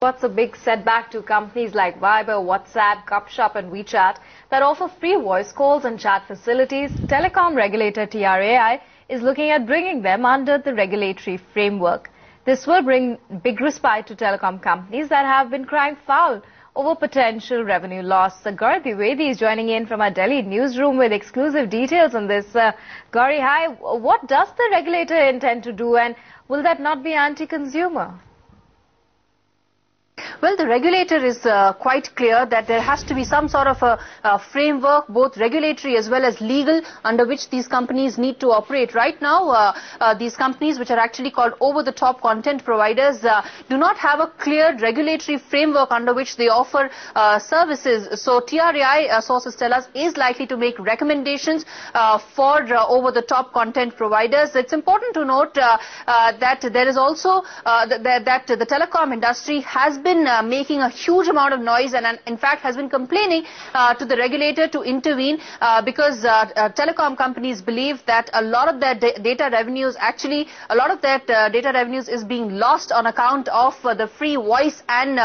What's a big setback to companies like Viber, WhatsApp, Gupshup and WeChat that offer free voice calls and chat facilities? Telecom regulator TRAI is looking at bringing them under the regulatory framework. This will bring big respite to telecom companies that have been crying foul over potential revenue loss. Gandhi is joining in from our Delhi newsroom with exclusive details on this. Gauri, hi. What does the regulator intend to do, and will that not be anti-consumer? Well, the regulator is quite clear that there has to be some sort of a framework, both regulatory as well as legal, under which these companies need to operate. Right now, these companies, which are actually called over-the-top content providers, do not have a clear regulatory framework under which they offer services. So TRAI, sources tell us, is likely to make recommendations for over-the-top content providers. It's important to note that there is also that the telecom industry has been making a huge amount of noise and in fact has been complaining to the regulator to intervene because telecom companies believe that a lot of their data revenues is being lost on account of the free voice and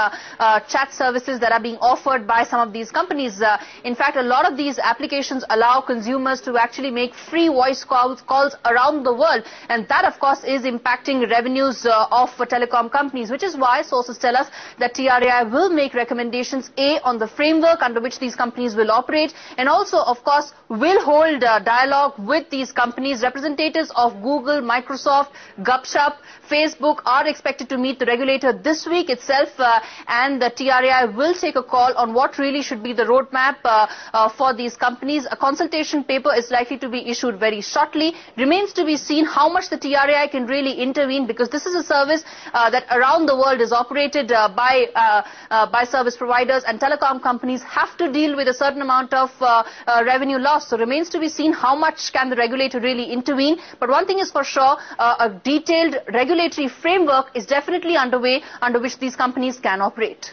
chat services that are being offered by some of these companies. In fact, a lot of these applications allow consumers to actually make free voice calls around the world, and that of course is impacting revenues of telecom companies, which is why sources tell us that TRAI will make recommendations on the framework under which these companies will operate, and also of course will hold dialogue with these companies. Representatives of Google, Microsoft, Gupshup, Facebook are expected to meet the regulator this week itself, and the TRAI will take a call on what really should be the roadmap for these companies. A consultation paper is likely to be issued very shortly. Remains to be seen how much the TRAI can really intervene, because this is a service that around the world is operated by service providers, and telecom companies have to deal with a certain amount of revenue loss. So remains to be seen how much can the regulator really intervene. But one thing is for sure, a detailed regulatory framework is definitely underway under which these companies can operate.